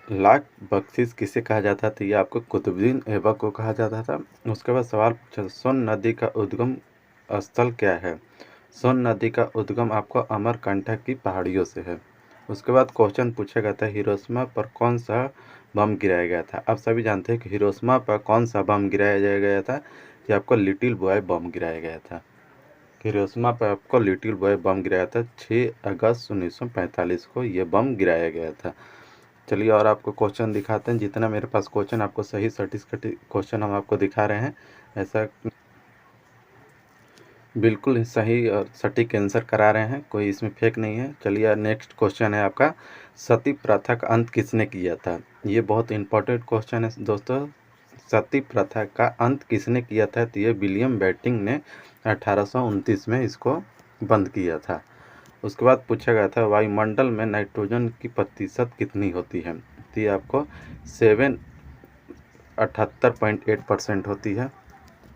लाख बख्शिश किसे कहा जाता था? ये आपको कुतुबुद्दीन ऐबक को कहा जाता था। उसके बाद सवाल पूछा, सोन नदी का उद्गम स्थल क्या है? सोन नदी का उद्गम आपको अमरकंटक की पहाड़ियों से है। उसके बाद क्वेश्चन पूछा गया था, हिरोशिमा पर कौन सा बम गिराया गया था? आप सभी जानते हैं कि हिरोशिमा पर कौन सा बम गिराया गया था? ये आपको लिटिल बॉय बम गिराया गया था। हिरोशिमा पर आपको लिटिल बॉय बम गिराया था 6 अगस्त 1945 को ये बम गिराया गया था। चलिए और आपको क्वेश्चन दिखाते हैं। जितना मेरे पास क्वेश्चन आपको सही सटीक क्वेश्चन हम आपको दिखा रहे हैं, ऐसा बिल्कुल ही सही और सटीक आंसर करा रहे हैं, कोई इसमें फेक नहीं है। चलिए नेक्स्ट क्वेश्चन है आपका, सती प्रथा का अंत किसने किया था? ये बहुत इंपॉर्टेंट क्वेश्चन है दोस्तों। सती प्रथा का अंत किसने किया था? तो ये विलियम बेंटिक ने 1829 में इसको बंद किया था। उसके बाद पूछा गया था, वायुमंडल में नाइट्रोजन की प्रतिशत कितनी होती है? तो ये आपको 78.8% होती है।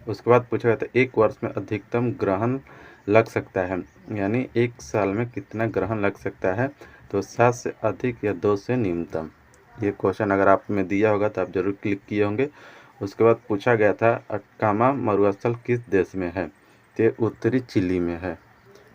उसके बाद पूछा गया था, एक वर्ष में अधिकतम ग्रहण लग सकता है, यानी एक साल में कितना ग्रहण लग सकता है? तो 7 से अधिक या 2 से न्यूनतम। ये क्वेश्चन अगर आप में दिया होगा तो आप जरूर क्लिक किए होंगे। उसके बाद पूछा गया था, अटकामा मरुस्थल किस देश में है? तो ये उत्तरी चिली में है।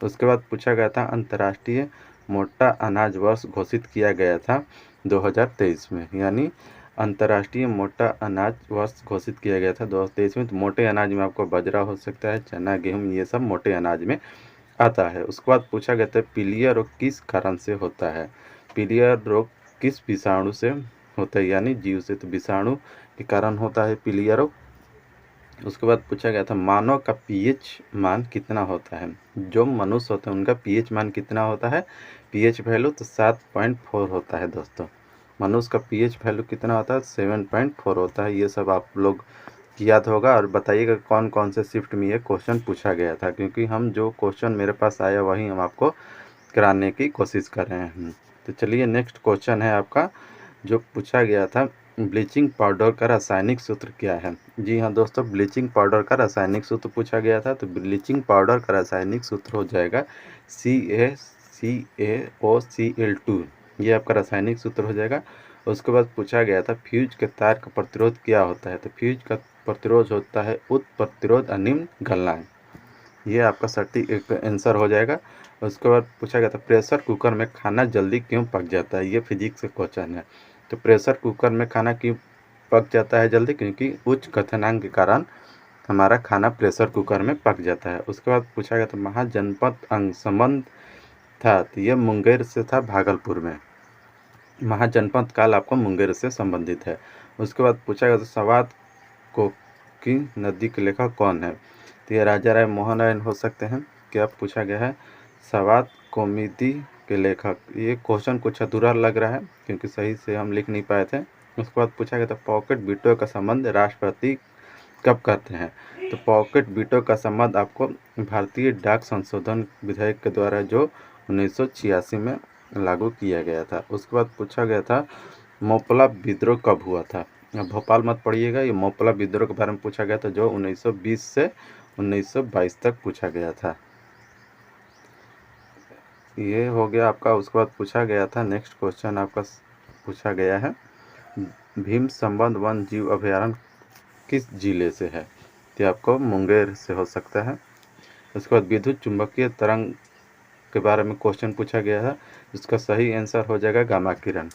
उसके बाद पूछा गया था, अंतर्राष्ट्रीय मोटा अनाज वर्ष घोषित किया गया था 2023 में, यानी अंतर्राष्ट्रीय मोटा अनाज वर्ष घोषित किया गया था 2023 में। तो मोटे अनाज में आपको बाजरा हो सकता है, चना, गेहूँ, ये सब मोटे अनाज में आता है। उसके बाद पूछा गया था, पीलिया रोग किस कारण से होता है? पीलिया रोग किस विषाणु से होता है, यानी जीव से। तो विषाणु के कारण होता है पीलिया रोग। उसके बाद पूछा गया था, मानव का पीएच मान कितना होता है? जो मनुष्य होते हैं उनका पीएच मान कितना होता है? पीएच वैल्यू तो 7.4 होता है दोस्तों। मनुष्य का पीएच वैल्यू कितना होता है? 7.4 होता है। ये सब आप लोग याद होगा। और बताइएगा कौन कौन से शिफ्ट में ये क्वेश्चन पूछा गया था, क्योंकि हम जो क्वेश्चन मेरे पास आया वही हम आपको कराने की कोशिश कर रहे हैं। तो चलिए नेक्स्ट क्वेश्चन है आपका, जो पूछा गया था, ब्लीचिंग पाउडर का रासायनिक सूत्र क्या है? जी हाँ दोस्तों, ब्लीचिंग पाउडर का रासायनिक सूत्र पूछा गया था। तो ब्लीचिंग पाउडर का रासायनिक सूत्र हो जाएगा CaCaOCl2। ये आपका रासायनिक सूत्र हो जाएगा। उसके बाद पूछा गया था, फ्यूज के तार का प्रतिरोध क्या होता है? तो फ्यूज का प्रतिरोध होता है उच्च प्रतिरोध अनिम्न गलनांक। ये आपका सटीक एक आंसर हो जाएगा। उसके बाद पूछा गया था, प्रेशर कुकर में खाना जल्दी क्यों पक जाता है? ये फिजिक्स का क्वेश्चन है। तो प्रेशर कुकर में खाना क्यों पक जाता है जल्दी? क्योंकि उच्च क्वथनांक के कारण हमारा खाना प्रेशर कुकर में पक जाता है। उसके बाद पूछा गया था, महाजनपद अंग संबंध था? तो ये मुंगेर से था, भागलपुर में। महाजनपद काल आपको मुंगेर से संबंधित है। उसके बाद पूछा गया था, सवात को की नदी के लेखक कौन है? तो ये राजा राय मोहन राय हो सकते हैं। क्या पूछा गया है, सवात कौमुदी के लेखक। ये क्वेश्चन कुछ अधूरा लग रहा है क्योंकि सही से हम लिख नहीं पाए थे। उसके बाद पूछा गया था, पॉकेट बीटो का संबंध राष्ट्रपति कब करते हैं? तो पॉकेट बीटो का संबंध आपको भारतीय डाक संशोधन विधेयक के द्वारा जो 1986 में लागू किया गया था। उसके बाद पूछा गया था, मोपला विद्रोह कब हुआ था? भोपाल मत पढ़िएगा, ये मोपला विद्रोह के बारे में पूछा गया था, जो 1920 से 1922 तक पूछा गया था। ये हो गया आपका। उसके बाद पूछा गया था, नेक्स्ट क्वेश्चन आपका पूछा गया है, भीम संबंध वन जीव अभयारण्य किस जिले से है? तो आपको मुंगेर से हो सकता है। उसके बाद विद्युत चुंबकीय तरंग के बारे में क्वेश्चन पूछा गया है, जिसका सही आंसर हो जाएगा गामा किरण।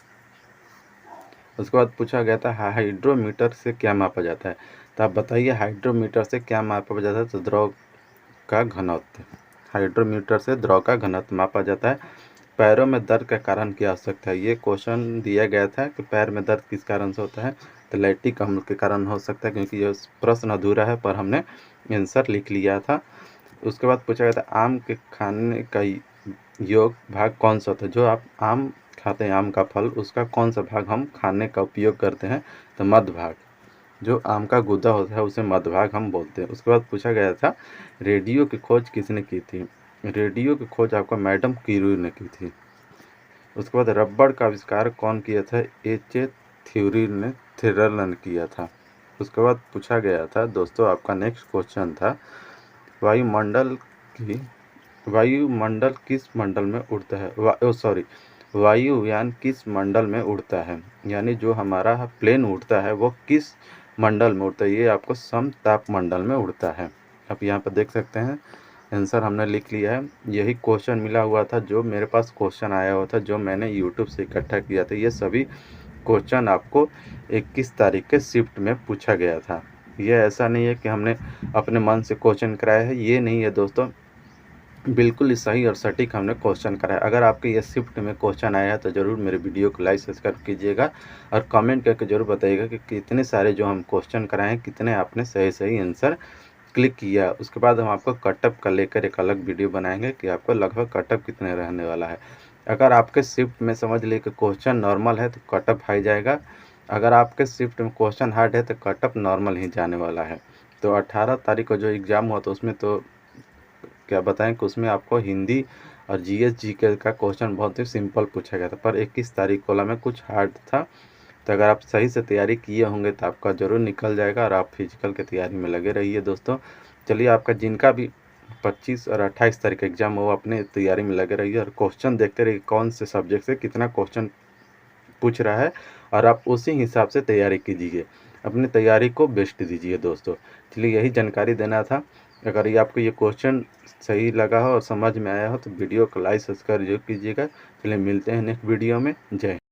उसके बाद पूछा गया था, हाइड्रोमीटर से क्या मापा जाता है? तो आप बताइए, हाइड्रोमीटर से क्या मापा जाता है? तो द्रव का घनत्व। हाइड्रोमीटर से द्रव का घनत्व मापा जाता है। पैरों में दर्द का कारण क्या हो सकता है? ये क्वेश्चन दिया गया था कि पैर में दर्द किस कारण से होता है? तो लैक्टिक अम्ल के कारण हो सकता है, क्योंकि ये प्रश्न अधूरा है पर हमने आंसर लिख लिया था। उसके बाद पूछा गया था, आम के खाने का योग भाग कौन सा होता है? जो आप आम खाते हैं, आम का फल, उसका कौन सा भाग हम खाने का उपयोग करते हैं? तो मध्य भाग। जो आम का गूदा होता है उसे मध्य भाग हम बोलते हैं। उसके बाद पूछा गया था, रेडियो की खोज किसने की थी? रेडियो की खोज आपका मैडम क्यूरी ने की थी। उसके बाद रबड़ का आविष्कार कौन किया था? H.A. थ्योरिन ने किया था। उसके बाद पूछा गया था दोस्तों, आपका नेक्स्ट क्वेश्चन था, वायुमंडल किस मंडल में उड़ता है? वायुयान किस मंडल में उड़ता है, यानी जो हमारा प्लेन उड़ता है वो किस मंडल में उड़ता है, ये आपको समताप मंडल में उड़ता है। आप यहाँ पर देख सकते हैं आंसर हमने लिख लिया है। यही क्वेश्चन मिला हुआ था, जो मेरे पास क्वेश्चन आया हुआ था, जो मैंने यूट्यूब से इकट्ठा किया था। ये सभी क्वेश्चन आपको 21 तारीख के शिफ्ट में पूछा गया था। ये ऐसा नहीं है कि हमने अपने मन से क्वेश्चन कराया है, ये नहीं है दोस्तों, बिल्कुल सही और सटीक हमने क्वेश्चन कराया। अगर आपके ये शिफ्ट में क्वेश्चन आया है तो ज़रूर मेरे वीडियो को लाइक सब्सक्राइब कीजिएगा और कमेंट करके ज़रूर बताइएगा कि कितने सारे जो हम क्वेश्चन कराए हैं, कितने आपने सही सही आंसर क्लिक किया। उसके बाद हम आपको कटअप का लेकर एक अलग वीडियो बनाएंगे कि आपको लगभग कटअप कितने रहने वाला है। अगर आपके शिफ्ट में समझ लीजिए कि क्वेश्चन नॉर्मल है तो कटअप हाई जाएगा, अगर आपके शिफ्ट में क्वेश्चन हार्ड है तो कटअप नॉर्मल ही जाने वाला है। तो 18 तारीख को जो एग्ज़ाम हुआ तो उसमें तो क्या बताएं कि उसमें आपको हिंदी और जीएस जीके का क्वेश्चन बहुत ही सिंपल पूछा गया था, पर 21 तारीख वाला में कुछ हार्ड था। तो अगर आप सही से तैयारी किए होंगे तो आपका ज़रूर निकल जाएगा और आप फिजिकल की तैयारी में लगे रहिए दोस्तों। चलिए, आपका जिनका भी 25 और 28 तारीख एग्ज़ाम हो अपने तैयारी में लगे रहिए और क्वेश्चन देखते रहिए कौन से सब्जेक्ट से कितना क्वेश्चन पूछ रहा है और आप उसी हिसाब से तैयारी कीजिए, अपनी तैयारी को बेस्ट दीजिए दोस्तों। चलिए, यही जानकारी देना था। अगर ये आपको ये क्वेश्चन सही लगा हो और समझ में आया हो तो वीडियो को लाइक सब्सक्राइब जरूर कीजिएगा। चलिए, मिलते हैं नेक्स्ट वीडियो में। जय हिंद।